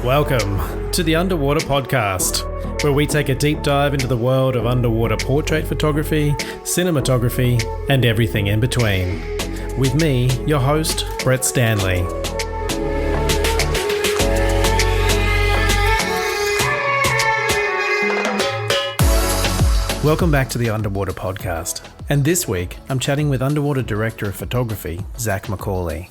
Welcome to the Underwater Podcast, where we take a deep dive into the world of underwater portrait photography, cinematography, and everything in between. With me, your host, Brett Stanley. Welcome back to the Underwater Podcast. And this week, I'm chatting with Underwater Director of Photography, Zach Macaulay.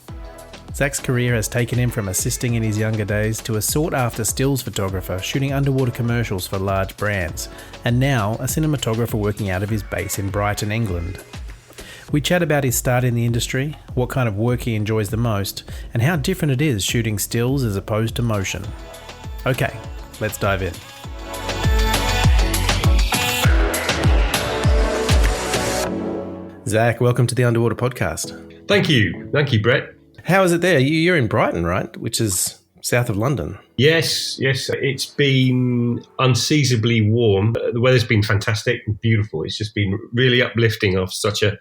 Zach's career has taken him from assisting in his younger days to a sought-after stills photographer shooting underwater commercials for large brands, and now a cinematographer working out of his base in Brighton, England. We chat about his start in the industry, what kind of work he enjoys the most, and how different it is shooting stills as opposed to motion. Okay, let's dive in. Zach, welcome to the Underwater Podcast. Thank you, Brett. How is it there? You're in Brighton, right? Which is south of London. Yes. It's been unseasonably warm. The weather's been fantastic and beautiful. It's just been really uplifting after such a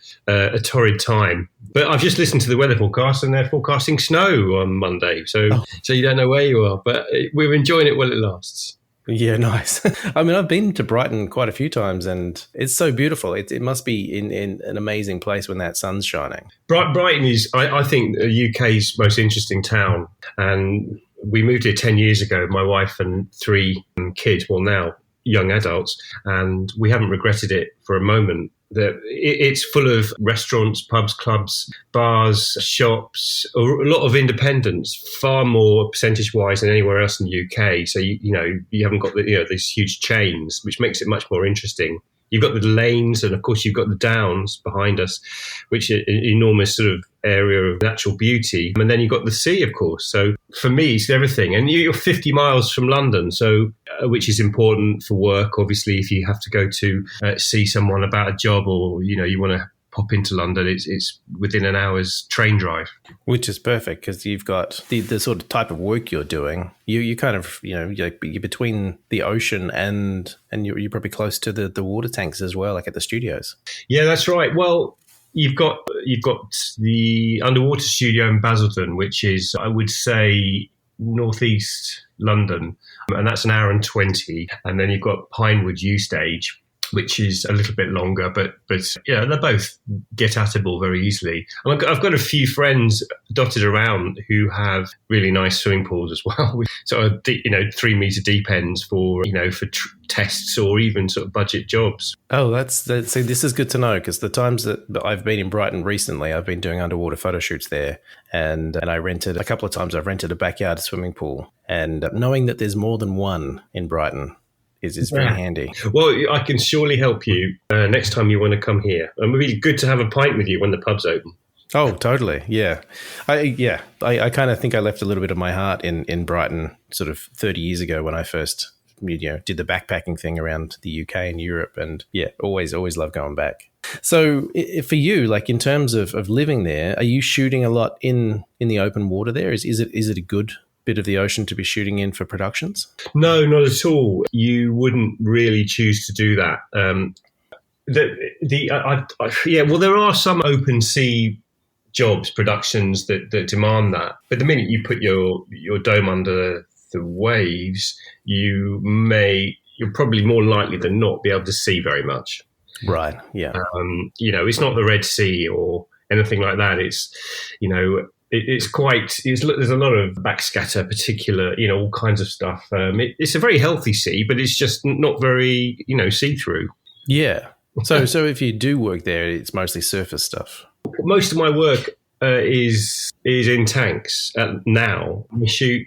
torrid time. But I've just listened to the weather forecast, and they're forecasting snow on Monday. So you don't know where you are, but we're enjoying it while it lasts. Yeah, nice. I mean, I've been to Brighton quite a few times, and it's so beautiful. It must be in an amazing place when that sun's shining. Brighton is, I think, the UK's most interesting town. And we moved here 10 years ago, my wife and three kids, well, now young adults, and we haven't regretted it for a moment. It's full of restaurants, pubs, clubs, bars, shops, a lot of independents, far more percentage-wise than anywhere else in the UK. So you haven't got these huge chains, which makes it much more interesting. You've got the lanes, and of course you've got the downs behind us, which is an enormous sort of area of natural beauty. And then you've got the sea, of course. So for me, it's everything. And you're 50 miles from London, so which is important for work. Obviously, if you have to go to see someone about a job, or you want to pop into London, it's within an hour's train drive. Which is perfect, because you've got the sort of type of work you're doing. You kind of, you're between the ocean and you're probably close to the water tanks as well, like at the studios. Yeah, that's right. Well, you've got the underwater studio in Basildon, which is, I would say, northeast London, and that's an hour and 20. And then you've got Pinewood U Stage, which is a little bit longer, but yeah, they both get atable very easily. And I've got a few friends dotted around who have really nice swimming pools as well. Sort of 3 meter deep ends for tests or even sort of budget jobs. Oh, see, this is good to know, because the times that I've been in Brighton recently, I've been doing underwater photo shoots there, and I rented a couple of times. I've rented a backyard swimming pool, and knowing that there's more than one in Brighton is very handy. Well, I can surely help you next time you want to come here. And it would be good to have a pint with you when the pub's open. Oh, totally. Yeah. I kind of think I left a little bit of my heart in Brighton sort of 30 years ago when I first did the backpacking thing around the UK and Europe. And yeah, always love going back. So for you, like in terms of living there, are you shooting a lot in the open water there? Is it a good bit of the ocean to be shooting in for productions? No, not at all. You wouldn't really choose to do that. Well, there are some open sea jobs, productions that demand that. But the minute you put your dome under the waves, you're probably more likely than not be able to see very much. Right. Yeah. It's not the Red Sea or anything like that. It's there's a lot of backscatter, particular, all kinds of stuff. It's a very healthy sea, but it's just not very, see-through. Yeah. So if you do work there, it's mostly surface stuff. Most of my work is in tanks now.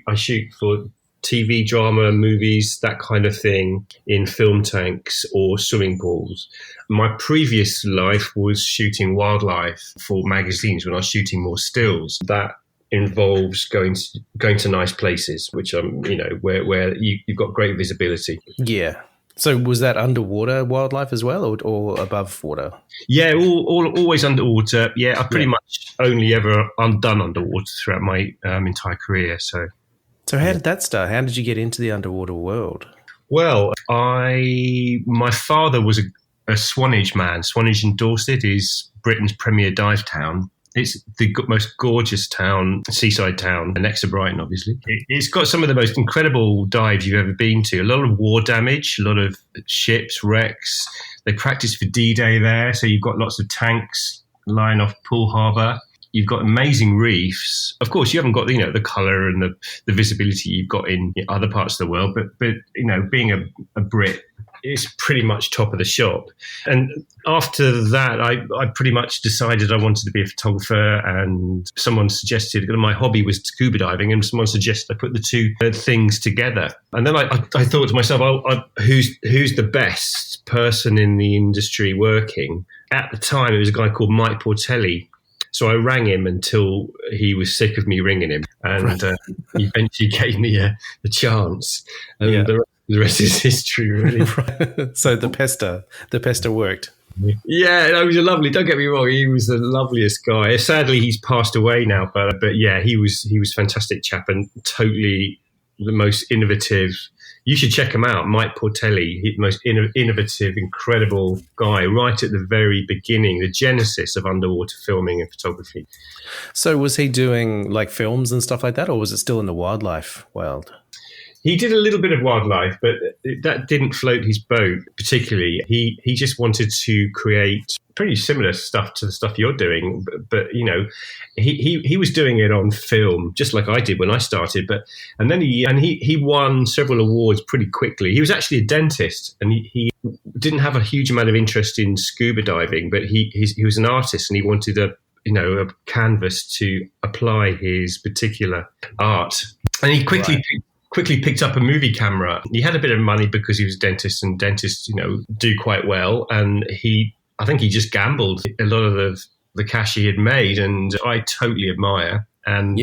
I shoot for TV, drama, movies, that kind of thing, in film tanks or swimming pools. My previous life was shooting wildlife for magazines when I was shooting more stills. That involves going to nice places, which where you've got great visibility. Yeah. So was that underwater wildlife as well, or above water? Yeah, always underwater. Yeah, I've pretty much only ever done underwater throughout my entire career. So how did that start? How did you get into the underwater world? Well, my father was a Swanage man. Swanage in Dorset is Britain's premier dive town. It's the most gorgeous town, seaside town, next to Brighton, obviously. It's got some of the most incredible dives you've ever been to. A lot of war damage, a lot of ships, wrecks. They practice for D-Day there, so you've got lots of tanks lying off Poole Harbour. You've got amazing reefs. Of course, you haven't got the colour and the visibility you've got in other parts of the world, but being a Brit, it's pretty much top of the shop. And after that, I pretty much decided I wanted to be a photographer, and someone suggested, my hobby was scuba diving, and someone suggested I put the two things together. And then I thought to myself, who's the best person in the industry working? At the time, it was a guy called Mike Portelli. So I rang him until he was sick of me ringing him, and he eventually gave me a chance. And the rest is history, really. So the pester worked. Yeah, no, he was lovely. Don't get me wrong, he was the loveliest guy. Sadly, he's passed away now, but yeah, he was a fantastic chap and totally the most innovative. You should check him out, Mike Portelli. He's the most innovative, incredible guy right at the very beginning, the genesis of underwater filming and photography. So was he doing like films and stuff like that, or was it still in the wildlife world? He did a little bit of wildlife, but that didn't float his boat particularly. He just wanted to create pretty similar stuff to the stuff you're doing, but he was doing it on film, just like I did when I started. And then he won several awards pretty quickly. He was actually a dentist, and he didn't have a huge amount of interest in scuba diving, but he was an artist, and he wanted a canvas to apply his particular art, and he quickly picked up a movie camera. He had a bit of money because he was a dentist, and dentists, do quite well. And I think he just gambled a lot of the cash he had made, and I totally admire. And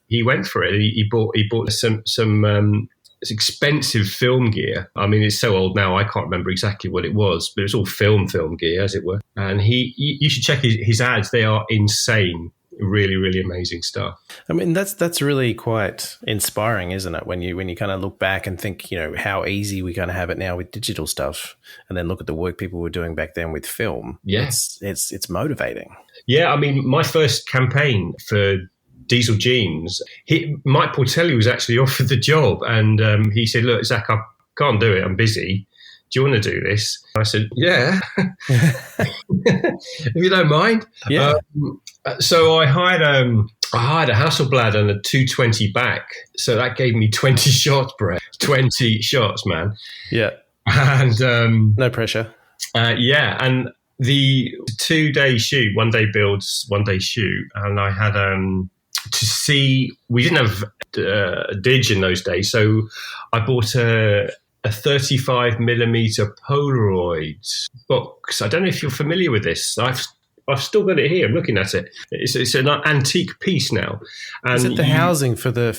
he went for it. He bought some expensive film gear. I mean, it's so old now, I can't remember exactly what it was, but it was all film gear, as it were. And you should check his ads. They are insane. Really, really amazing stuff. I mean, that's really quite inspiring, isn't it? When you kind of look back and think, how easy we kind of have it now with digital stuff, and then look at the work people were doing back then with film. Yes, it's motivating. Yeah, I mean, my first campaign for Diesel Jeans, Mike Portelli was actually offered the job, and he said, "Look, Zach, I can't do it. I'm busy. Do you want to do this?" I said, "Yeah, if you don't mind." Yeah. So I hired a Hasselblad and a 220 back. So that gave me 20 shots, Brett. 20 shots, man. Yeah. And no pressure. And the 2-day shoot, 1-day builds, 1-day shoot, and I had to see. We didn't have a dig in those days, so I bought a 35 millimeter Polaroid box. I don't know if you're familiar with this. I've still got it here. I'm looking at it. It's an antique piece now. And is it the housing for the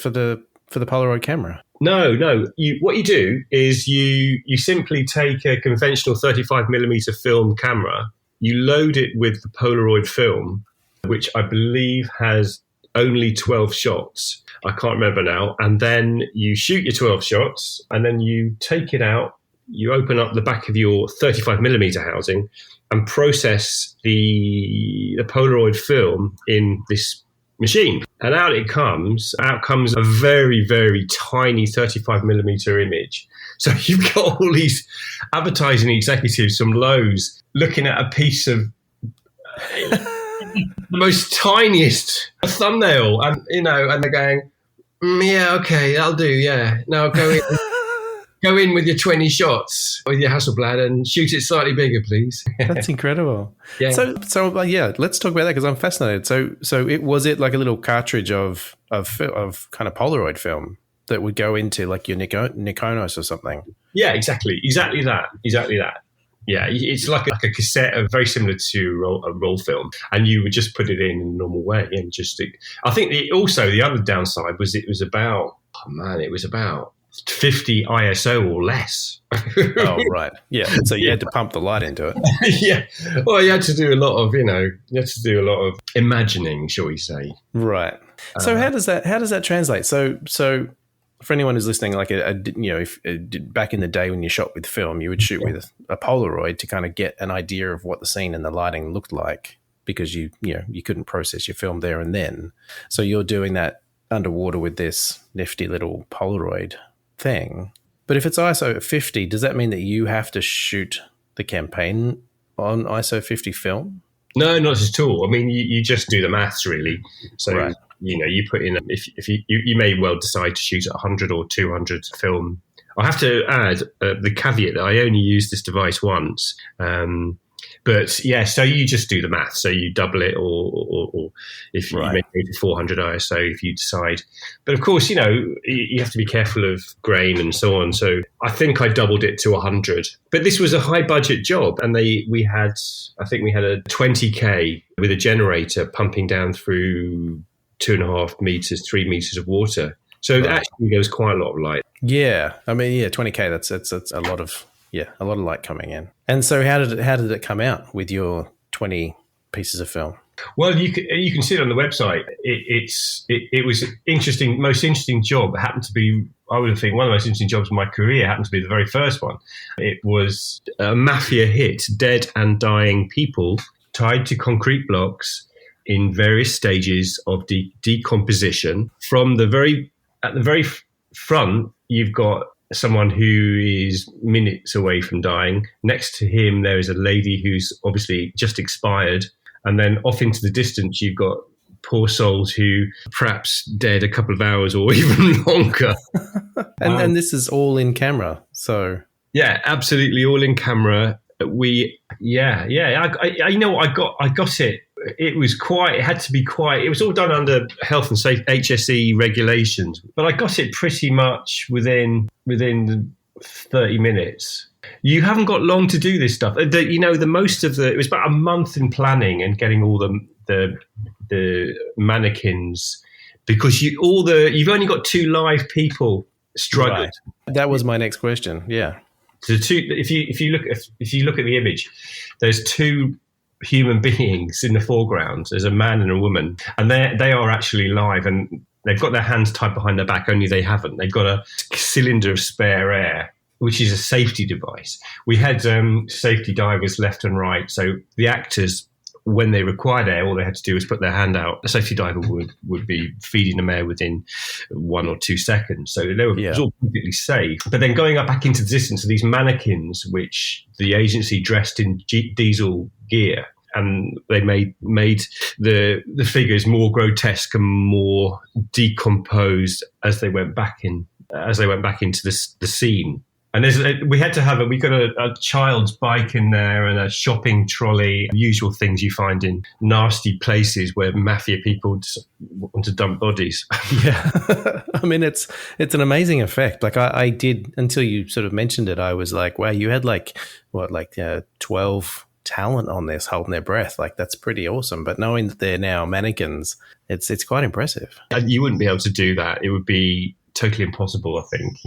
Polaroid camera? No. What you do is you simply take a conventional 35 millimeter film camera. You load it with the Polaroid film, which I believe has only 12 shots. I can't remember now. And then you shoot your 12 shots, and then you take it out. You open up the back of your 35 millimeter housing and process the Polaroid film in this machine. And out comes a very, very tiny 35 millimeter image. So you've got all these advertising executives from Lowe's looking at a piece of the most tiniest thumbnail, and and they're going, yeah, okay, that'll do, yeah. Now go in. Go in with your 20 shots with your Hasselblad and shoot it slightly bigger, please. That's incredible. Yeah. So let's talk about that, because I'm fascinated. So was it like a little cartridge of kind of Polaroid film that would go into like your Nikonos or something? Yeah, exactly that. Yeah, it's like a cassette, very similar to a roll film, and you would just put it in a normal way. And I think the other downside was it was about 50 ISO or less. Oh, right. Yeah. So you had to pump the light into it. Yeah. Well, you had to do a lot of imagining, shall we say. Right. So how does that translate? So for anyone who's listening, like if back in the day when you shot with film, you would shoot with a Polaroid to kind of get an idea of what the scene and the lighting looked like. because you couldn't process your film there and then. So you're doing that underwater with this nifty little Polaroid thing. But if it's ISO 50, does that mean that you have to shoot the campaign on ISO 50 film? No, not at all. I mean, you just do the maths, really. So, Right. You put in, if you may well decide to shoot at 100 or 200 film. I have to add the caveat that I only used this device once. But yeah, so you just do the math. So you double it, or if you make it 400 ISO, if you decide. But of course, you have to be careful of grain and so on. So I think I doubled it to 100. But this was a high budget job, and we had a 20K with a generator pumping down through 2.5 meters, 3 meters of water. So actually, there was quite a lot of light. Yeah, I mean, 20K. That's a lot of. Yeah, a lot of light coming in. And so how did it come out with your 20 pieces of film? Well, you can see it on the website. It was interesting. Most interesting job happened to be, I would think, one of the most interesting jobs of my career happened to be the very first one. It was a mafia hit: dead and dying people tied to concrete blocks in various stages of decomposition. At the very front, you've got someone who is minutes away from dying. Next to him, there is a lady who's obviously just expired. And then off into the distance, you've got poor souls who perhaps dead a couple of hours or even longer. And this is all in camera. So yeah, absolutely all in camera. I got it. It was all done under health and safety HSE regulations, but I got it pretty much within 30 minutes. You haven't got long to do this stuff. It was about a month in planning and getting all the mannequins, because you've only got 2 live people struggling. Right. That was my next question. Yeah. So if you look at the image, there's 2 human beings in the foreground. There's a man and a woman, and they are actually live, and they've got their hands tied behind their back, only they haven't. They've got a cylinder of spare air, which is a safety device. We had safety divers left and right, so the actors, when they required air, all they had to do was put their hand out. A safety diver would be feeding them air within 1 or 2 seconds. So it was all completely safe. But then going up back into the distance of these mannequins, which the agency dressed in diesel gear, and they made the figures more grotesque and more decomposed as they went back into the scene. And we got a child's bike in there and a shopping trolley, usual things you find in nasty places where mafia people just want to dump bodies. Yeah. I mean, it's an amazing effect. Like I did, until you sort of mentioned it, I was like, wow, you had 12 talent on this holding their breath. Like, that's pretty awesome. But knowing that they're now mannequins, it's quite impressive. You wouldn't be able to do that. It would be totally impossible, I think.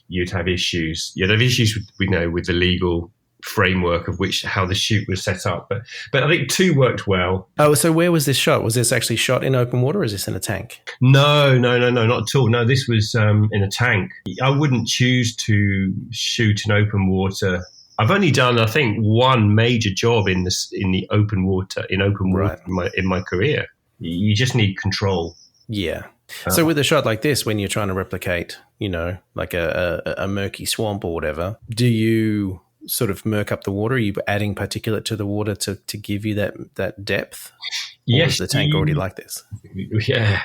You'd have issues. You'd have issues with the legal framework of how the shoot was set up. But I think 2 worked well. Oh, so where was this shot? Was this actually shot in open water, or is this in a tank? No, not at all. No, this was in a tank. I wouldn't choose to shoot in open water. I've only done, I think, 1 major job in the open water Right. in my career. You just need control. Yeah. So with a shot like this, when you're trying to replicate, like a murky swamp or whatever, do you sort of murk up the water? Are you adding particulate to the water to give you that depth? Or is the tank already like this? Yeah.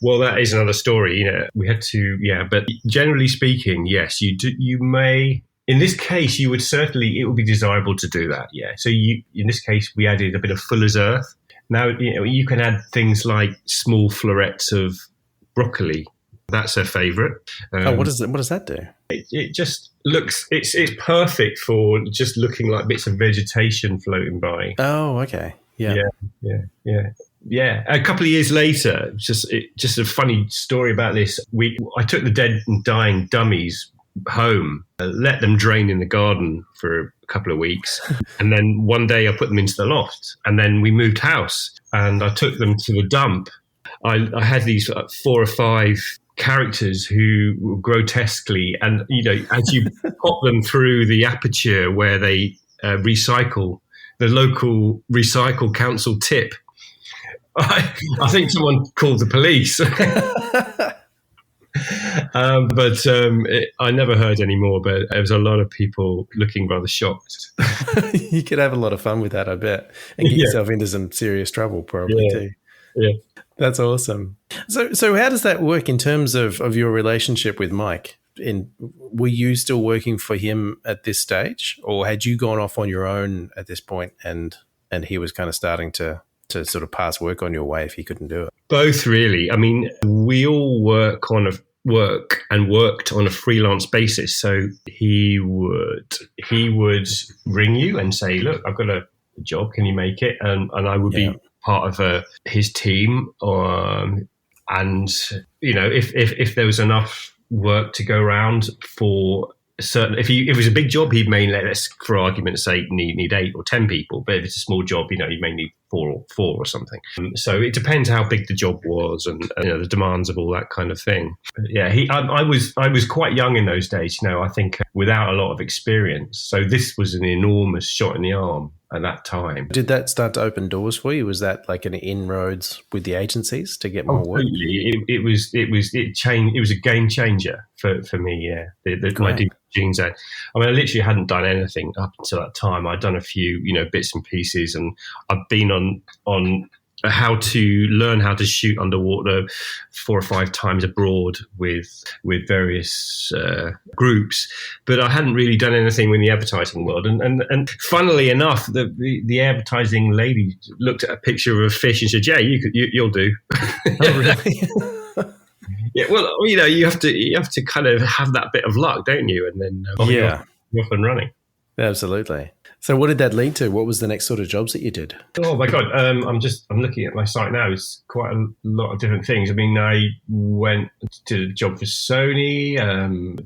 Well, that is another story. We had to, but generally speaking, yes, you may. In this case, it would be desirable to do that. Yeah. So in this case, we added a bit of Fuller's Earth. Now, you can add things like small florets of broccoli. That's her favourite. What does that do? It just looks, it's perfect for just looking like bits of vegetation floating by. Oh, okay. Yeah. Yeah. A couple of years later, just a funny story about this. I took the dead and dying dummies home, let them drain in the garden for a couple of weeks, and then one day I put them into the loft, and then we moved house and I took them to the dump. I had these 4 or 5 characters who were grotesquely, and as you pop them through the aperture where they recycle, the local recycle council tip. I think someone called the police. I never heard any more, but there was a lot of people looking rather shocked. You could have a lot of fun with that, I bet, and get yourself into some serious trouble probably too. Yeah. That's awesome. So how does that work in terms of your relationship with Mike? Were you still working for him at this stage, or had you gone off on your own at this point and he was kind of starting to sort of pass work on your way if he couldn't do it? Both, really. I mean, we all worked on a freelance basis. So he would ring you and say, "Look, I've got a job. Can you make it?" And I would be part of his team. And if there was enough work to go around for certain, if it was a big job, he may let us, for argument's sake, need 8 or 10 people. But if it's a small job, you may need four or something. So it depends how big the job was and the demands of all that kind of thing. But yeah, I was quite young in those days. I think without a lot of experience. So this was an enormous shot in the arm at that time. Did that start to open doors for you? Was that like an inroads with the agencies to get more work? It was a game changer for me. Yeah, my jeans. I mean, I literally hadn't done anything up until that time. I'd done a few, bits and pieces, and I've been on how to learn how to shoot underwater 4 or 5 times abroad with various groups, but I hadn't really done anything in the advertising world. And funnily enough, the advertising lady looked at a picture of a fish and said, "Yeah, you'll do." Oh, really? Yeah, well, you have to kind of have that bit of luck, don't you? And then you're off and running. Absolutely. So what did that lead to? What was the next sort of jobs that you did? Oh my God. I'm looking at my site now. It's quite a lot of different things. I mean, I went to a job for Sony,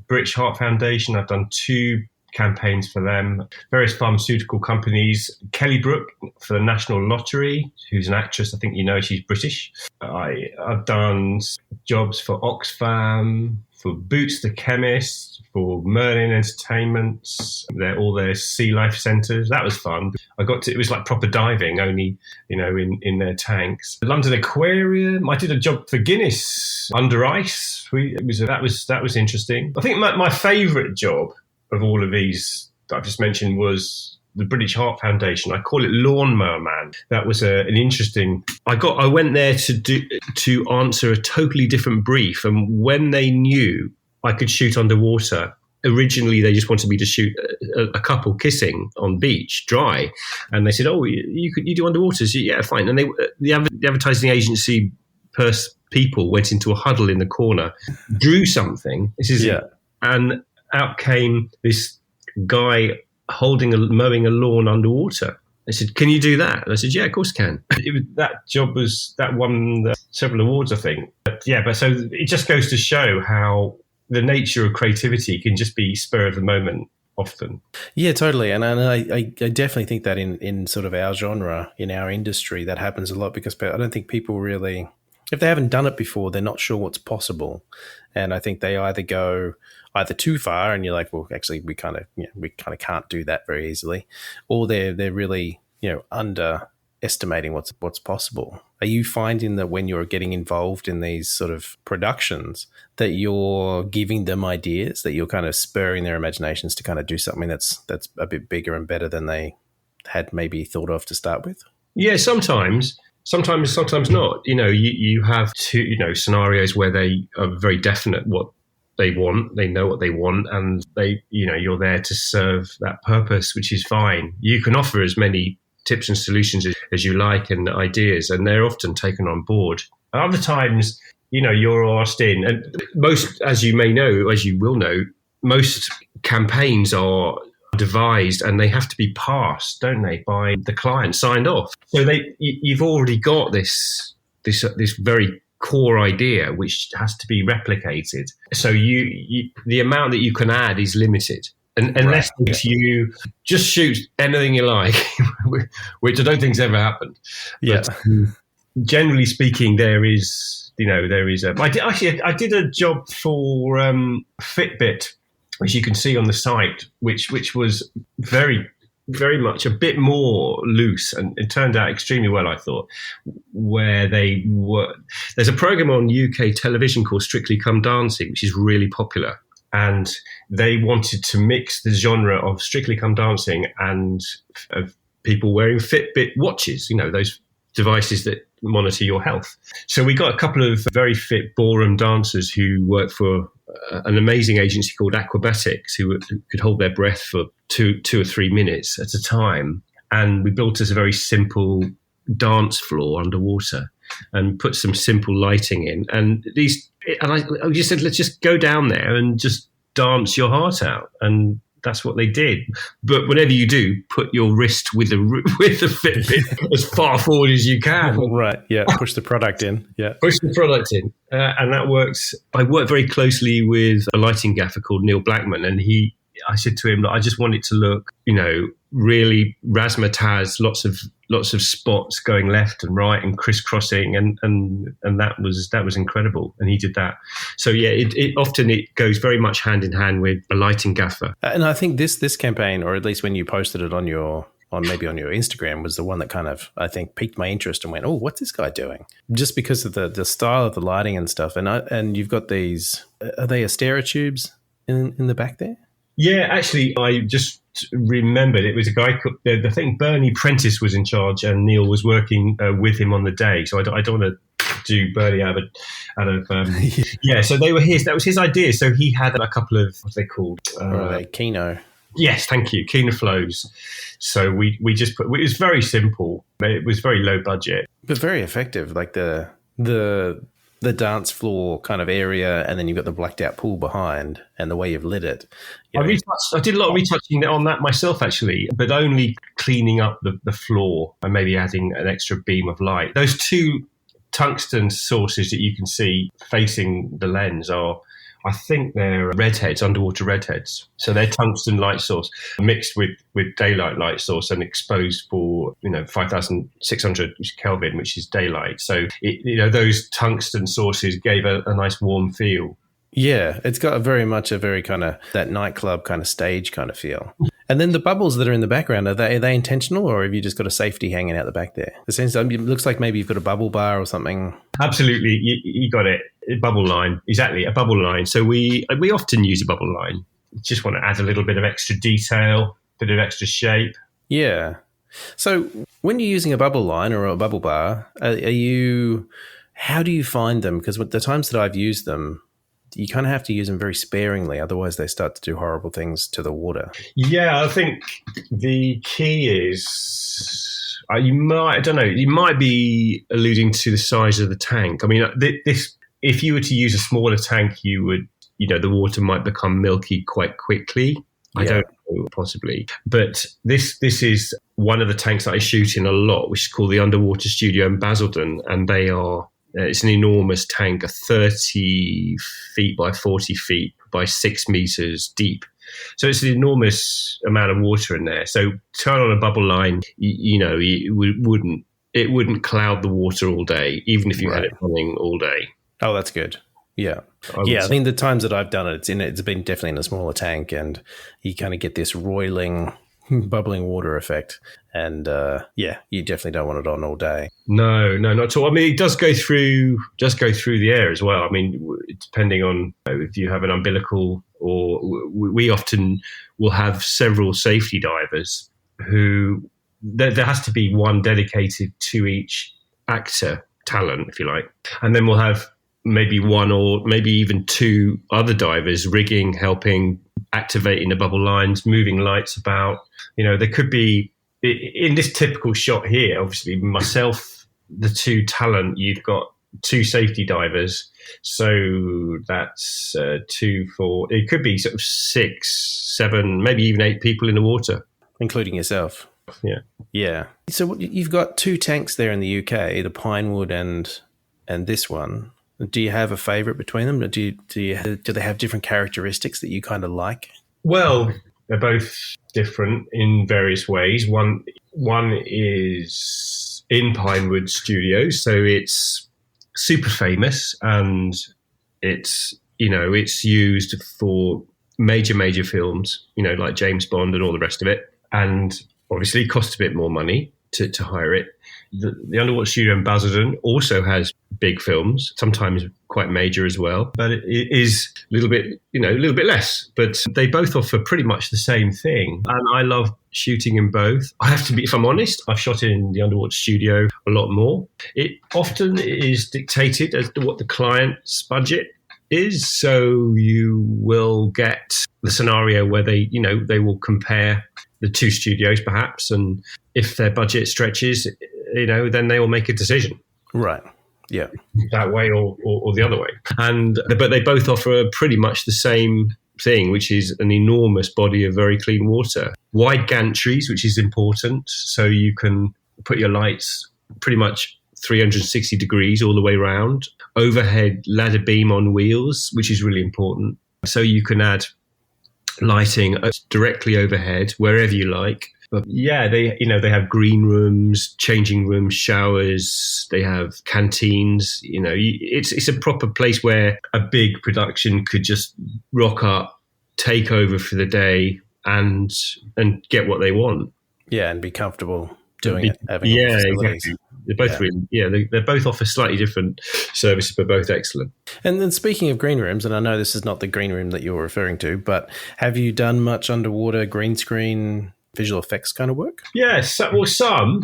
British Heart Foundation. I've done 2 campaigns for them, various pharmaceutical companies, Kelly Brook for the National Lottery, who's an actress. I think she's British. I've done jobs for Oxfam, for Boots the Chemist, for Merlin Entertainment, all their sea life centres. That was fun. It was like proper diving, only, in their tanks. The London Aquarium. I did a job for Guinness under ice. That was interesting. I think my favourite job of all of these that I've just mentioned was the British Heart Foundation. I call it Lawnmower Man. That was an interesting. I went there to answer a totally different brief, and when they knew I could shoot underwater, originally they just wanted me to shoot a couple kissing on beach, dry, and they said, "Oh, you do underwater?" So, yeah, fine. And the advertising agency people went into a huddle in the corner, drew something. And out came this guy mowing a lawn underwater. They said, "Can you do that?" And I said, "Yeah, of course I can." That won several awards, I think. But so it just goes to show how the nature of creativity can just be spur of the moment often. Yeah, totally. And I definitely think that in sort of our genre, in our industry, that happens a lot because I don't think people really, if they haven't done it before, they're not sure what's possible. And I think they either go too far and you're like, well, actually we kind of can't do that very easily, or they're really, underestimating what's possible. Are you finding that when you're getting involved in these sort of productions that you're giving them ideas, that you're kind of spurring their imaginations to kind of do something that's a bit bigger and better than they had maybe thought of to start with? Yeah, sometimes not. You have scenarios where they are very definite what they want, they know what they want, and you're there to serve that purpose, which is fine. You can offer as many tips and solutions as you like and ideas, and they're often taken on board. Other times, you're asked in, and most, as you will know, most campaigns are devised and they have to be passed, don't they, by the client, signed off. So you've already got this very core idea which has to be replicated. So the amount that you can add is limited. And unless you just shoot anything you like, which I don't think's ever happened. Yeah. But generally speaking, there is I did a job for Fitbit, which you can see on the site, which was very very much a bit more loose, and it turned out extremely well, I thought, where there's a program on UK television called Strictly Come Dancing, which is really popular. And they wanted to mix the genre of Strictly Come Dancing and of people wearing Fitbit watches, those devices that monitor your health. So we got a couple of very fit ballroom dancers who work for an amazing agency called Aquabatics, who could hold their breath for two or 3 minutes at a time. And we built us a very simple dance floor underwater and put some simple lighting in. And I just said, let's just go down there and just dance your heart out. And that's what they did. But whenever you do, put your wrist with the Fitbit as far forward as you can. Right. Yeah. Push the product in. Yeah. Push the product in. And that works. I work very closely with a lighting gaffer called Neil Blackman. And I said to him that I just want it to look, really razzmatazz, lots of spots going left and right and crisscrossing, and that was incredible. And he did that. So yeah, it often goes very much hand in hand with a lighting gaffer. And I think this campaign, or at least when you posted it on your Instagram, was the one that kind of, I think, piqued my interest and went, oh, what's this guy doing? Just because of the style of the lighting and stuff. And you've got these, are they Astera tubes in the back there? Yeah, actually, I just remembered it was a guy. I think Bernie Prentice was in charge, and Neil was working with him on the day. So I don't want to do Bernie out of yeah. So they were his. That was his idea. So he had a couple of, what are they called? Kino. Yes, thank you, Kino flows. So we just put. It was very simple. It was very low budget, but very effective. Like the dance floor kind of area, and then you've got the blacked out pool behind, and the way you've lit it. I did a lot of retouching on that myself, actually, but only cleaning up the floor and maybe adding an extra beam of light. Those two tungsten sources that you can see facing the lens are, I think they're redheads, underwater redheads. So they're tungsten light source mixed with daylight light source and exposed for 5,600 Kelvin, which is daylight. So those tungsten sources gave a nice warm feel. Yeah, it's got a very kind of that nightclub kind of stage kind of feel. And then the bubbles that are in the background, are they intentional, or have you just got a safety hanging out the back there? It looks like maybe you've got a bubble bar or something. Absolutely, you got it. A bubble line, exactly, a bubble line. So we often use a bubble line. Just want to add a little bit of extra detail, bit of extra shape. Yeah. So when you're using a bubble line or a bubble bar, how do you find them? Because with the times that I've used them, you kind of have to use them very sparingly, otherwise they start to do horrible things to the water. Yeah, I think the key is you might be alluding to the size of the tank. I mean, if you were to use a smaller tank, you would, the water might become milky quite quickly. Yeah. I don't know, possibly. But this is one of the tanks that I shoot in a lot, which is called the Underwater Studio in Basildon, and they are. It's an enormous tank, 30 feet by 40 feet by 6 meters deep. So it's an enormous amount of water in there. So turn on a bubble line, it wouldn't cloud the water all day, even if you had it running all day. Oh, that's good. Yeah. I think the times that I've done it, it's been definitely in a smaller tank, and you kind of get this roiling, bubbling water effect. And you definitely don't want it on all day. No, not at all. I mean, it does go through the air as well. I mean, depending on if you have an umbilical, or we often will have several safety divers who there has to be one dedicated to each actor talent, if you like, and then we'll have maybe one or maybe even two other divers rigging, helping, activating the bubble lines, moving lights about. There could be, in this typical shot here, obviously myself, the two talent, you've got two safety divers. So that's 2, 4, it could be sort of 6, 7, maybe even 8 people in the water. Including yourself. Yeah. Yeah. So you've got 2 tanks there in the UK, the Pinewood and this one. Do you have a favourite between them? Do they have different characteristics that you kind of like? Well, they're both different in various ways. One is in Pinewood Studios, so it's super famous, and it's used for major films, like James Bond and all the rest of it. And obviously costs a bit more money to hire it. The Underwater Studio in Basildon also has big films, sometimes quite major as well, but it is a little bit less. But they both offer pretty much the same thing, and I love shooting in both. I have to be, if I'm honest, I've shot in the Underwater Studio a lot more. It often is dictated as to what the client's budget is, so you will get the scenario where they will compare the two studios perhaps, and if their budget stretches, then they will make a decision. Right. Yeah. That way or the other way. But they both offer pretty much the same thing, which is an enormous body of very clean water. Wide gantries, which is important, so you can put your lights pretty much 360 degrees all the way around. Overhead ladder beam on wheels, which is really important. So you can add lighting directly overhead wherever you like. But yeah, they have green rooms, changing rooms, showers. They have canteens. It's a proper place where a big production could just rock up, take over for the day, and get what they want. Yeah, and be comfortable doing it. Exactly. They're both they both offer slightly different services, but both excellent. And then speaking of green rooms, and I know this is not the green room that you're referring to, but have you done much underwater green screen visual effects kind of work? Yes, well, some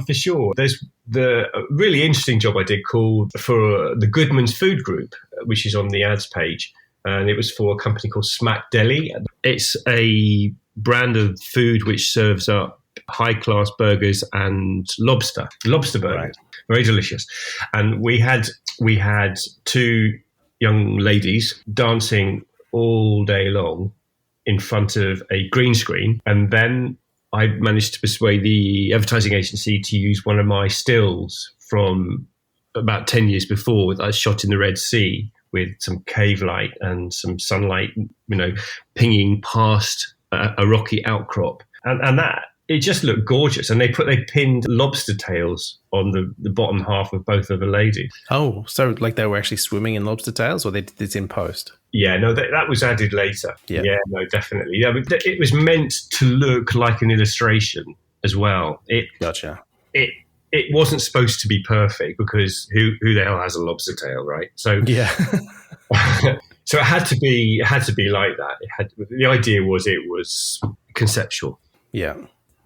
for sure. There's the really interesting job I did called for the Goodman's Food Group, which is on the ads page, and it was for a company called Smack Deli. It's a brand of food which serves up high-class burgers and lobster burgers. Right. Very delicious. And we had two young ladies dancing all day long in front of a green screen, and then I managed to persuade the advertising agency to use one of my stills from about 10 years before that I shot in the Red Sea with some cave light and some sunlight, pinging past a rocky outcrop, and that it just looked gorgeous. And they pinned lobster tails on the bottom half of both of the ladies. Oh, so like they were actually swimming in lobster tails, or they did this in post? Yeah, no, that was added later. Yeah, no, definitely. Yeah, but it was meant to look like an illustration as well. Gotcha. It wasn't supposed to be perfect because who the hell has a lobster tail, right? So yeah. So it had to be like that. The idea was it was conceptual. Yeah.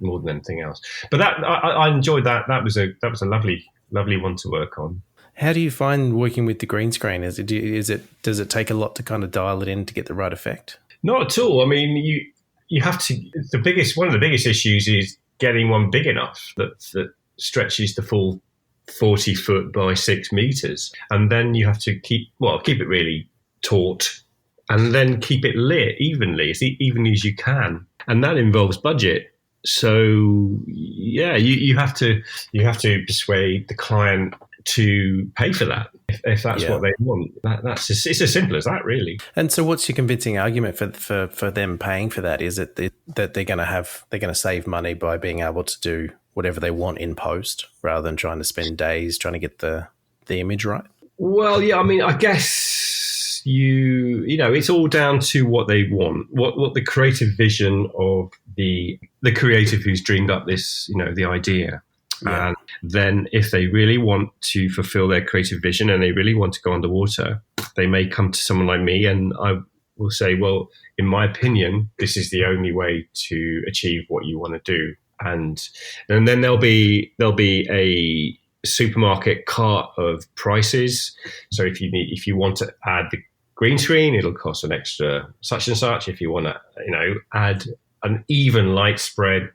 More than anything else. But that I enjoyed that. That was a lovely one to work on. How do you find working with the green screen? Does it take a lot to kind of dial it in to get the right effect? Not at all. I mean, you have to. One of the biggest issues is getting one big enough that stretches the full 40 foot by 6 meters, and then you have to keep it really taut, and then keep it lit evenly, as evenly as you can, and that involves budget. So yeah, you have to persuade the client to pay for that if that's what they want. It's as simple as that, really. And so, what's your convincing argument for them paying for that? Is it that they're going to save money by being able to do whatever they want in post rather than trying to spend days trying to get the image right? Well, yeah, I mean, I guess it's all down to what they want, what the creative vision of the creative who's dreamed up this, the idea. Yeah. And then if they really want to fulfill their creative vision and they really want to go underwater, they may come to someone like me, and I will say, well, in my opinion, this is the only way to achieve what you want to do. And then there'll be a supermarket cart of prices. So if you want to add the green screen, it'll cost an extra such and such. If you want to, add an even light spread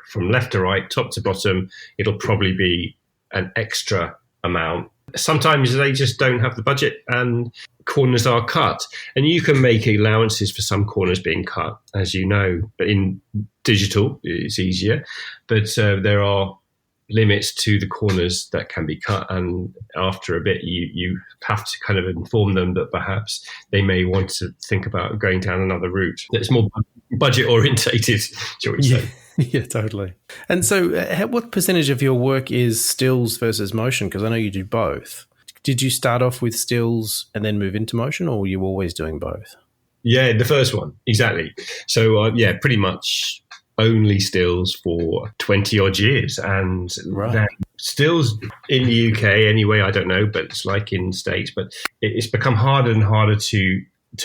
from left to right, top to bottom, it'll probably be an extra amount. Sometimes they just don't have the budget and corners are cut. And you can make allowances for some corners being cut, as you know. But in digital, it's easier. But there are limits to the corners that can be cut, and after a bit you have to kind of inform them that perhaps they may want to think about going down another route that's more budget orientated, shall we say. Yeah, totally. And so what percentage of your work is stills versus motion? Because I know you do both. Did you start off with stills and then move into motion, or were you always doing both? Yeah, the first one, exactly. So pretty much only stills for 20 odd years. And Right. then stills in the UK anyway, I don't know, but it's like in the States, but it's become harder and harder to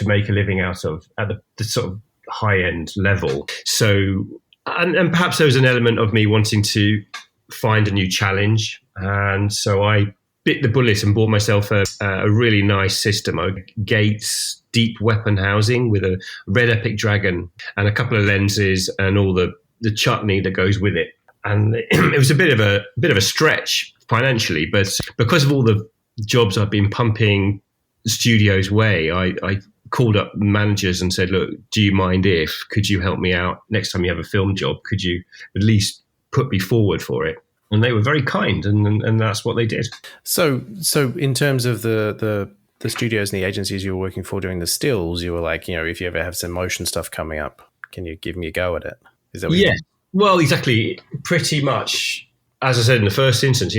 make a living out of at the sort of high end level. So, and perhaps there was an element of me wanting to find a new challenge. And so I bit the bullet and bought myself a really nice system, a Gates deep weapon housing with a red epic dragon and a couple of lenses and all the chutney that goes with it. And it was a bit of a stretch financially, but because of all the jobs I've been pumping studios' way, I called up managers and said, look, do you mind could you help me out next time you have a film job? Could you at least put me forward for it? And they were very kind, and that's what they did. So in terms of the studios and the agencies you were working for doing the stills, you were like, if you ever have some motion stuff coming up, can you give me a go at it? Is that what you did? Well, exactly. Pretty much, as I said in the first instance,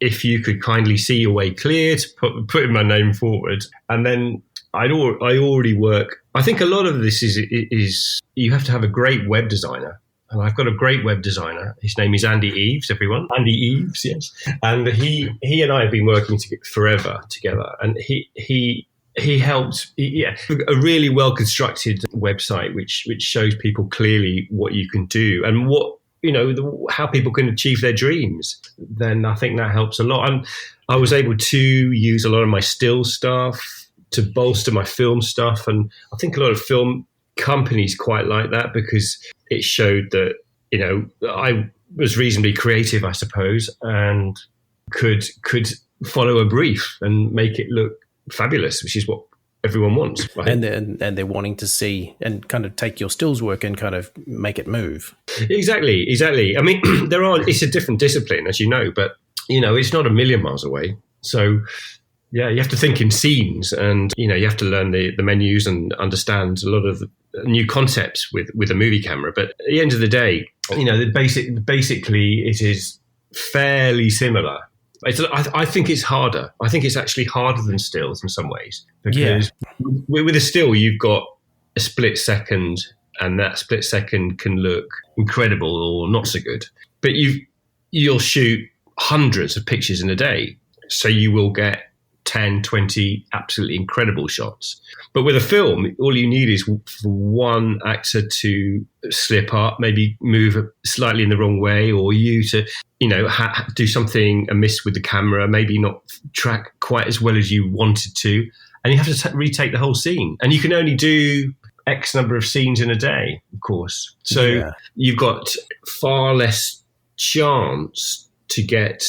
if you could kindly see your way clear to putting my name forward, and then I already work. I think a lot of this is you have to have a great web designer. And I've got a great web designer. His name is Andy Eves, everyone. Andy Eves, yes. And he and I have been working forever together. And he helped, a really well-constructed website which shows people clearly what you can do and what, how people can achieve their dreams. Then I think that helps a lot. And I was able to use a lot of my still stuff to bolster my film stuff. And I think a lot of film companies quite like that because it showed that, I was reasonably creative, I suppose, and could follow a brief and make it look fabulous, which is what everyone wants. Right? And they're wanting to see and kind of take your stills work and kind of make it move. Exactly. I mean, it's a different discipline, as you know, but, it's not a million miles away. So, yeah, you have to think in scenes and, you have to learn the menus and understand a lot of new concepts with a movie camera. But at the end of the day, basically it is fairly similar. I think it's harder. I think it's actually harder than stills in some ways because with a still, you've got a split second and that split second can look incredible or not so good. But you'll shoot hundreds of pictures in a day. So you will get 10, 20 absolutely incredible shots. But with a film, all you need is for one actor to slip up, maybe move slightly in the wrong way, or you to, do something amiss with the camera, maybe not track quite as well as you wanted to. And you have to retake the whole scene. And you can only do X number of scenes in a day, of course. So you've got far less chance to get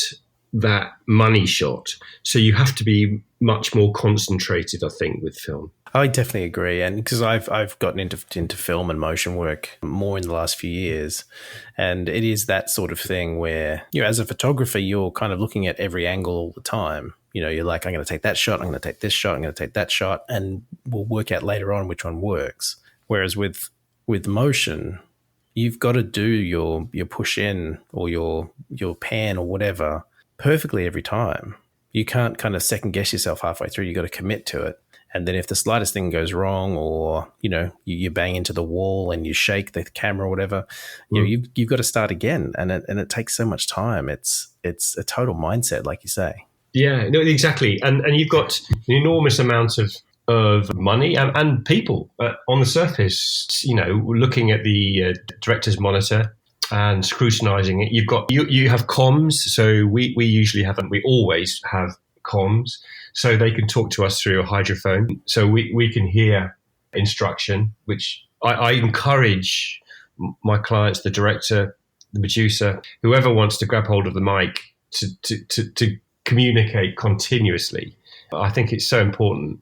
that money shot. So you have to be much more concentrated, I think, with film. I definitely agree. And because I've gotten into film and motion work more in the last few years. And it is that sort of thing where, as a photographer, you're kind of looking at every angle all the time. You're like, I'm going to take that shot, I'm going to take this shot, I'm going to take that shot, and we'll work out later on which one works. Whereas with motion, you've got to do your push in or your pan or whatever perfectly every time. You can't kind of second guess yourself halfway through. You got to commit to it. And then if the slightest thing goes wrong or, you bang into the wall and you shake the camera or whatever, you've got to start again. And it takes so much time. It's a total mindset, like you say. Yeah, no, exactly. And you've got an enormous amount of money and people on the surface, looking at the director's monitor and scrutinizing it. You have comms. So we usually we always have comms. So they can talk to us through a hydrophone. So we can hear instruction, which I encourage my clients, the director, the producer, whoever wants to grab hold of the mic to communicate continuously. I think it's so important.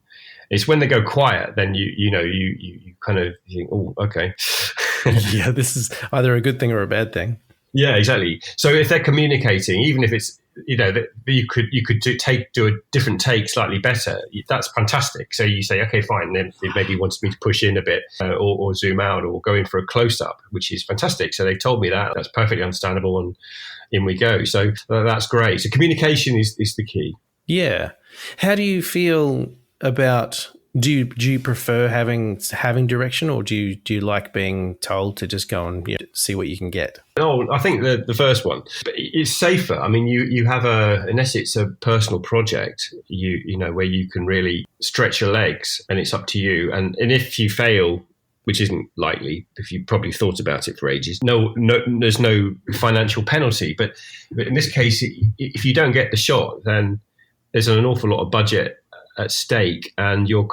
It's when they go quiet, then you kind of think, oh, okay. Yeah, this is either a good thing or a bad thing. Yeah, exactly. So if they're communicating, even if it's that you could do a different take slightly better, that's fantastic. So you say, okay, fine. Then they maybe wanted me to push in a bit or zoom out or go in for a close up, which is fantastic. So they told me that. That's perfectly understandable, and in we go. So that's great. So communication is the key. Yeah. How do you feel about Do you prefer having direction, or do you like being told to just go and see what you can get? No, I think the first one. But it's safer. I mean, you have unless it's a personal project, you know, where you can really stretch your legs, and it's up to you. And if you fail, which isn't likely, if you probably thought about it for ages, no, there's no financial penalty. But in this case, if you don't get the shot, then there's an awful lot of budget at stake and your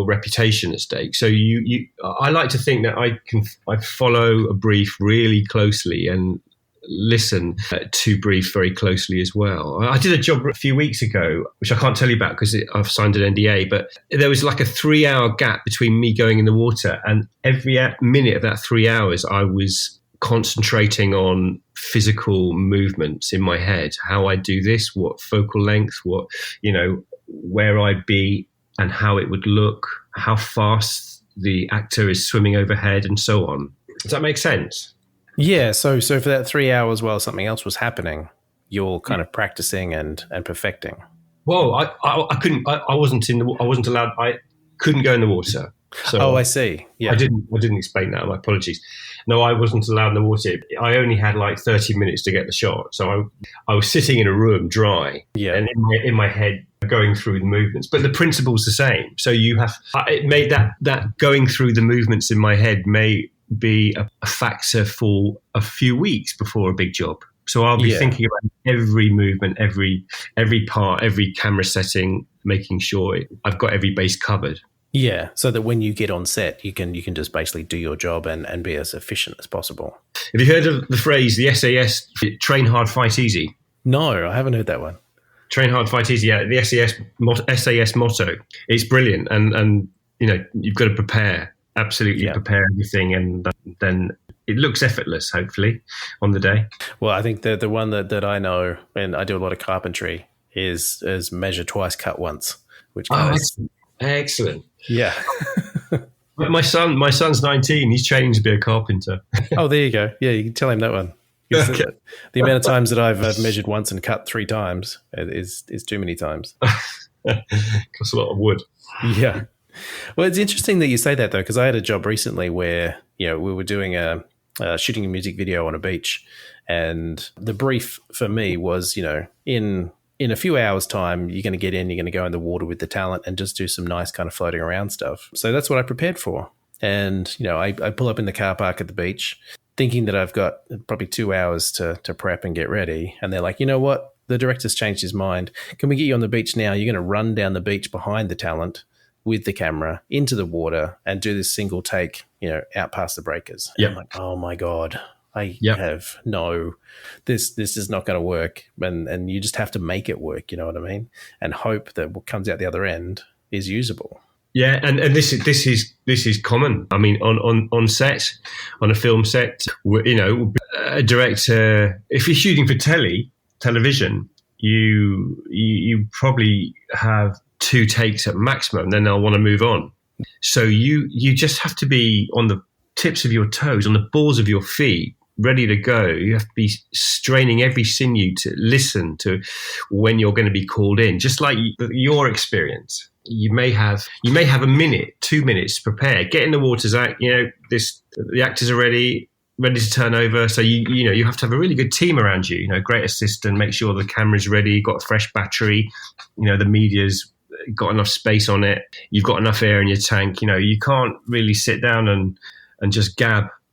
reputation at stake. So I like to think that I follow a brief really closely and listen to briefs very closely as well. I did a job a few weeks ago, which I can't tell you about because I've signed an NDA, but there was like a 3-hour gap between me going in the water, and every minute of that 3 hours I was concentrating on physical movements in my head, how I do this, what focal length, what, you know, where I'd be and how it would look, how fast the actor is swimming overhead and so on. Does that make sense? Yeah. So for that 3 hours while something else was happening, you're kind of practicing and perfecting. Well, I couldn't, I wasn't allowed, I couldn't go in the water. So I see. Yeah. I didn't explain that. My apologies. No, I wasn't allowed in the water. I only had like 30 minutes to get the shot. So I was sitting in a room dry, and in my head going through the movements. But the principle's the same. So it made that going through the movements in my head may be a factor for a few weeks before a big job. So I'll be thinking about every movement, every part, every camera setting, making sure I've got every base covered. Yeah, so that when you get on set, you can just basically do your job and be as efficient as possible. Have you heard of the phrase, the SAS, train hard, fight easy? No, I haven't heard that one. Train hard, fight easy, yeah, the SAS motto. It's brilliant, and you know, you've got to prepare, absolutely prepare everything, and then it looks effortless, hopefully, on the day. Well, I think the one that I know, and I do a lot of carpentry, is measure twice, cut once, which goes... Excellent. Yeah. My son's 19. He's training to be a carpenter. Oh, there you go. Yeah, you can tell him that one. Okay. The amount of times that I've measured once and cut 3 times is too many times. Costs a lot of wood. Yeah. Well, it's interesting that you say that, though, because I had a job recently where, you know, we were doing shooting a music video on a beach, and the brief for me was, you know, in a few hours' time, you're going to get in, you're going to go in the water with the talent and just do some nice kind of floating around stuff. So that's what I prepared for. And, you know, I pull up in the car park at the beach thinking that I've got probably 2 hours to prep and get ready. And they're like, you know what? The director's changed his mind. Can we get you on the beach now? You're going to run down the beach behind the talent with the camera into the water and do this single take, you know, out past the breakers. Yeah. I'm like, oh my God. This is not going to work, and you just have to make it work. You know what I mean? And hope that what comes out the other end is usable. Yeah, and this is common. I mean, on set, on a film set, you know, a director, if you're shooting for television, you probably have 2 takes at maximum. Then they'll want to move on. So you just have to be on the tips of your toes, on the balls of your feet, ready to go. You have to be straining every sinew to listen to when you're going to be called in. Just like your experience, you may have a minute, 2 minutes to prepare. Get in the water, Zach. You know, the actors are ready to turn over. So you know, you have to have a really good team around you. You know, great assistant, make sure the camera's ready, got a fresh battery. You know, the media's got enough space on it. You've got enough air in your tank. You know, you can't really sit down and just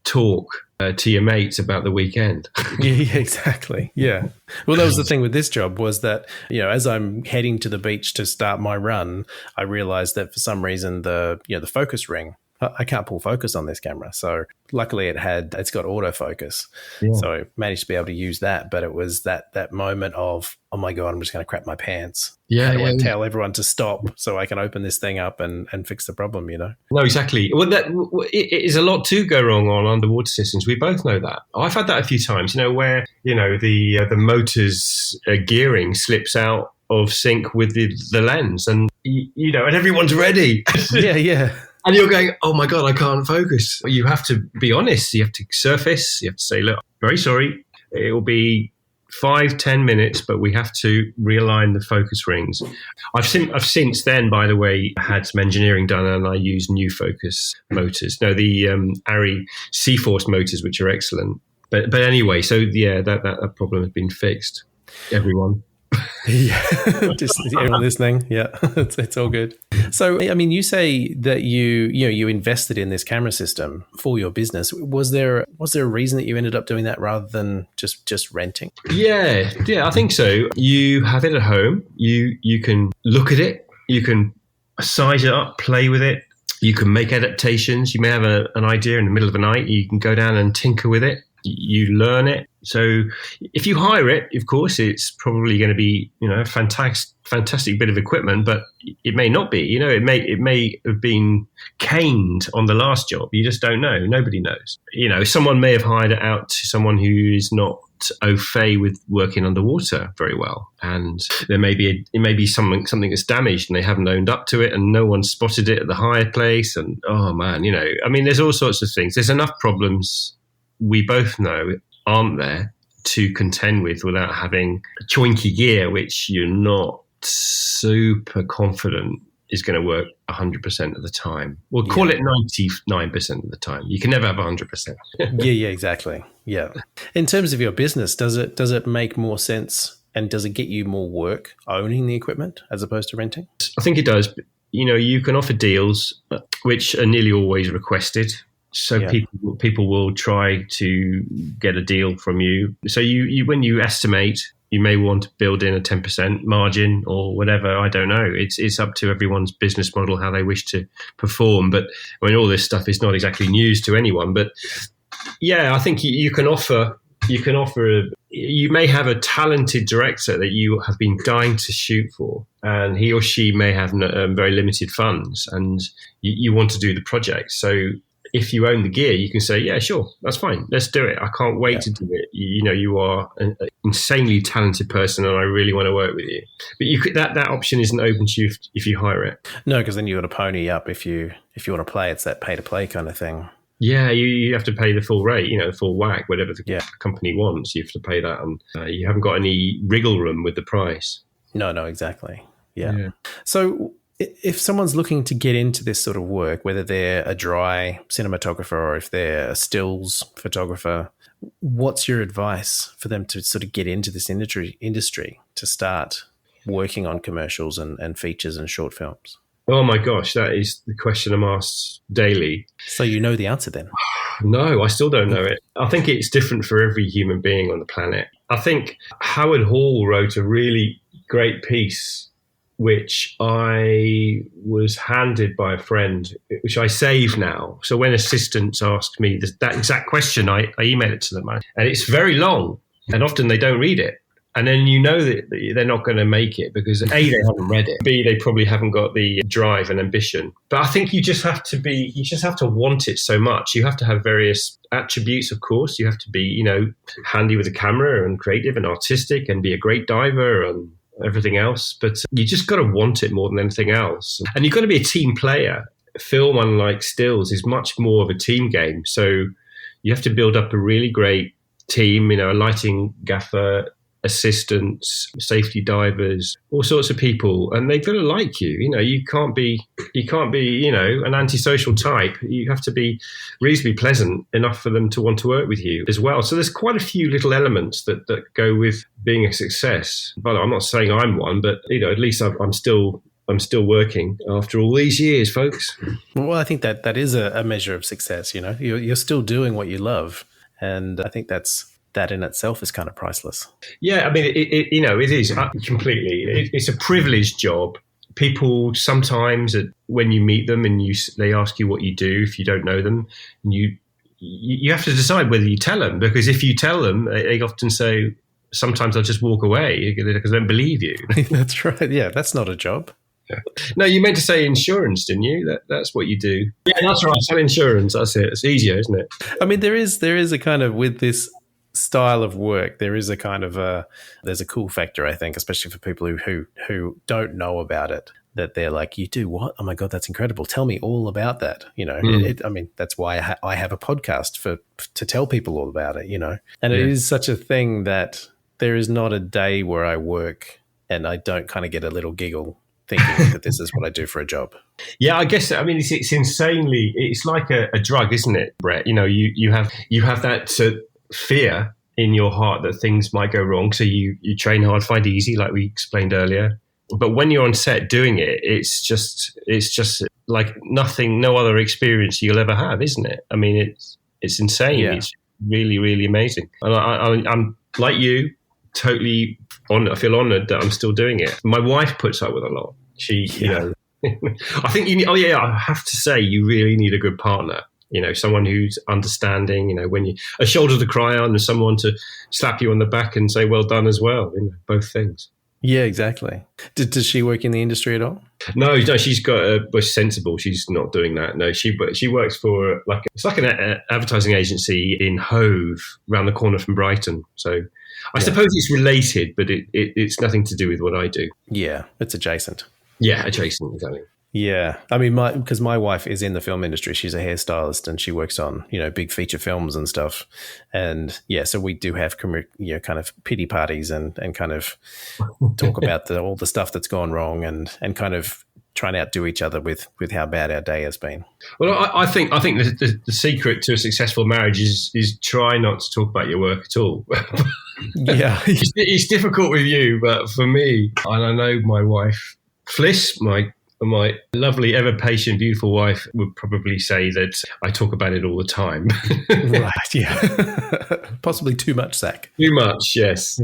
talk to your mates about the weekend. Yeah, exactly. Yeah. Well, that was the thing with this job, was that, you know, as I'm heading to the beach to start my run, I realized that for some reason the focus ring, I can't pull focus on this camera. So luckily it's got autofocus. Yeah. So I managed to be able to use that. But it was that moment of, oh my God, I'm just going to crap my pants. Yeah. How do I tell everyone to stop so I can open this thing up and fix the problem, you know? No, exactly. Well, it is a lot to go wrong on underwater systems. We both know that. I've had that a few times, you know, where, you know, the motor's gearing slips out of sync with the lens, and, you know, and everyone's ready. Yeah. And you're going, oh my God, I can't focus. You have to be honest. You have to surface. You have to say, look, very sorry. It will be 5-10 minutes, but we have to realign the focus rings. I've since then, by the way, had some engineering done, and I use new focus motors. No, the Arri C-Force motors, which are excellent. But anyway, so yeah, that problem has been fixed. Everyone. Yeah, just everyone listening. Yeah, it's all good. So, I mean, you say that you invested in this camera system for your business. Was there a reason that you ended up doing that rather than just renting? Yeah, I think so. You have it at home. You can look at it. You can size it up, play with it. You can make adaptations. You may have an idea in the middle of the night. You can go down and tinker with it. You learn it. So if you hire it, of course, it's probably going to be, a fantastic bit of equipment, but it may not be. It may have been caned on the last job. You just don't know. Nobody knows. Someone may have hired it out to someone who is not au fait with working underwater very well, and it may be something that's damaged, and they haven't owned up to it, and no one spotted it at the hire place. And oh man, there's all sorts of things. There's enough problems we both know aren't there to contend with without having choinky gear, which you're not super confident is going to work 100% of the time. We'll call it 99% of the time. You can never have 100%. Yeah, exactly. Yeah. In terms of your business, does it make more sense, and does it get you more work owning the equipment as opposed to renting? I think it does. You can offer deals which are nearly always requested. So people will try to get a deal from you. So you when you estimate, you may want to build in a 10% margin or whatever. I don't know. It's up to everyone's business model, how they wish to perform. But I mean, all this stuff is not exactly news to anyone. But yeah, I think you can offer. You may have a talented director that you have been dying to shoot for, and he or she may have very limited funds, and you want to do the project. So if you own the gear, you can say, yeah, sure, that's fine. Let's do it. I can't wait to do it. You are an insanely talented person, and I really want to work with you. But that option isn't open to you if you hire it. No, because then you got to pony up if you want to play. It's that pay to play kind of thing. Yeah, you have to pay the full rate, the full whack, whatever the company wants. You have to pay that, and you haven't got any wriggle room with the price. No, exactly. Yeah. So if someone's looking to get into this sort of work, whether they're a dry cinematographer or if they're a stills photographer, what's your advice for them to sort of get into this industry to start working on commercials and features and short films? Oh my gosh, that is the question I'm asked daily. So you know the answer then? No, I still don't know it. I think it's different for every human being on the planet. I think Howard Hall wrote a really great piece which I was handed by a friend, which I save now. So when assistants ask me that exact question, I email it to them. And it's very long, and often they don't read it. And then that they're not going to make it because A, they haven't read it. B, they probably haven't got the drive and ambition. But I think you just have to want it so much. You have to have various attributes, of course. You have to be, handy with a camera and creative and artistic and be a great diver and everything else. But you just got to want it more than anything else. And you've got to be a team player. Film, unlike stills, is much more of a team game. So you have to build up a really great team, a lighting gaffer, assistants, safety divers, all sorts of people, and they've got to like you. You can't be an antisocial type. You have to be reasonably pleasant enough for them to want to work with you as well. So there's quite a few little elements that go with being a success. But I'm not saying I'm one, but at least I'm still working after all these years, folks. Well, I think that is a measure of success. You're still doing what you love, and I think that in itself is kind of priceless. Yeah, I mean, it is completely. It's a privileged job. People sometimes, when you meet them and they ask you what you do, if you don't know them, and you have to decide whether you tell them, because if you tell them, they often say, sometimes they'll just walk away because they don't believe you. That's right. Yeah, that's not a job. Yeah. No, you meant to say insurance, didn't you? That's what you do. Yeah, that's right. Sell insurance. That's it. It's easier, isn't it? I mean, there is a kind of, with this style of work, there is a kind of there's a cool factor, I think, especially for people who don't know about it, that they're like, you do what? Oh my God, that's incredible. Tell me all about that. I mean, that's why I have a podcast to tell people all about it, and it is such a thing that there is not a day where I work and I don't kind of get a little giggle thinking that this is what I do for a job. Yeah, I guess, I mean, it's insanely, it's like a drug, isn't it, Brett? You know, you have that fear in your heart that things might go wrong. So you train hard, find easy, like we explained earlier. But when you're on set doing it, it's just like nothing, no other experience you'll ever have, isn't it? I mean, it's insane. Yeah. It's really, really amazing. And I'm like you, totally I feel honored that I'm still doing it. My wife puts up with a lot. She, you know, I think I have to say, you really need a good partner. You know, someone who's understanding, you know, when a shoulder to cry on and someone to slap you on the back and say, well done as well. You know, both things. Yeah, exactly. Does she work in the industry at all? No, she's got was sensible. She's not doing that. No, she works for it's like an advertising agency in Hove, around the corner from Brighton. So I suppose it's related, but it's nothing to do with what I do. Yeah, it's adjacent. Yeah, adjacent, exactly. Yeah, I mean, because my wife is in the film industry. She's a hairstylist and she works on, you know, big feature films and stuff. And yeah, so we do have, you know, kind of pity parties and kind of talk about all the stuff that's gone wrong and kind of try and outdo each other with how bad our day has been. Well, I think the secret to a successful marriage is try not to talk about your work at all. Yeah, it's difficult with you, but for me, and I know my wife, Fliss, my lovely, ever-patient, beautiful wife would probably say that I talk about it all the time. Right, yeah. Possibly too much, Zach. Too much, yes.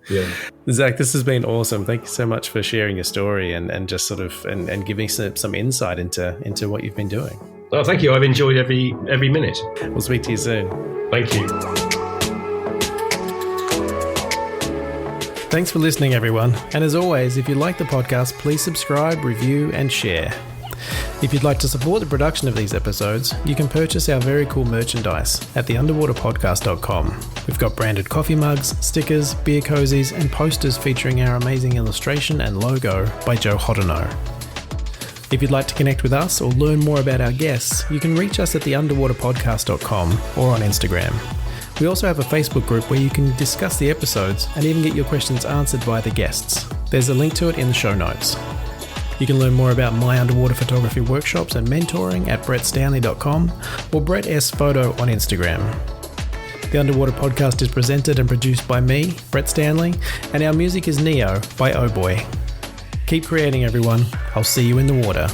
Yeah. Zach, this has been awesome. Thank you so much for sharing your story and just sort of and giving some insight into what you've been doing. Oh, thank you. I've enjoyed every minute. We'll speak to you soon. Thank you. Thanks for listening, everyone. And as always, if you like the podcast, please subscribe, review, and share. If you'd like to support the production of these episodes, you can purchase our very cool merchandise at theunderwaterpodcast.com. We've got branded coffee mugs, stickers, beer cozies, and posters featuring our amazing illustration and logo by Joe Hodino. If you'd like to connect with us or learn more about our guests, you can reach us at theunderwaterpodcast.com or on Instagram. We also have a Facebook group where you can discuss the episodes and even get your questions answered by the guests. There's a link to it in the show notes. You can learn more about my underwater photography workshops and mentoring at brettstanley.com or Brett S Photo on Instagram. The Underwater Podcast is presented and produced by me, Brett Stanley, and our music is Neo by Oh Boy. Keep creating, everyone. I'll see you in the water.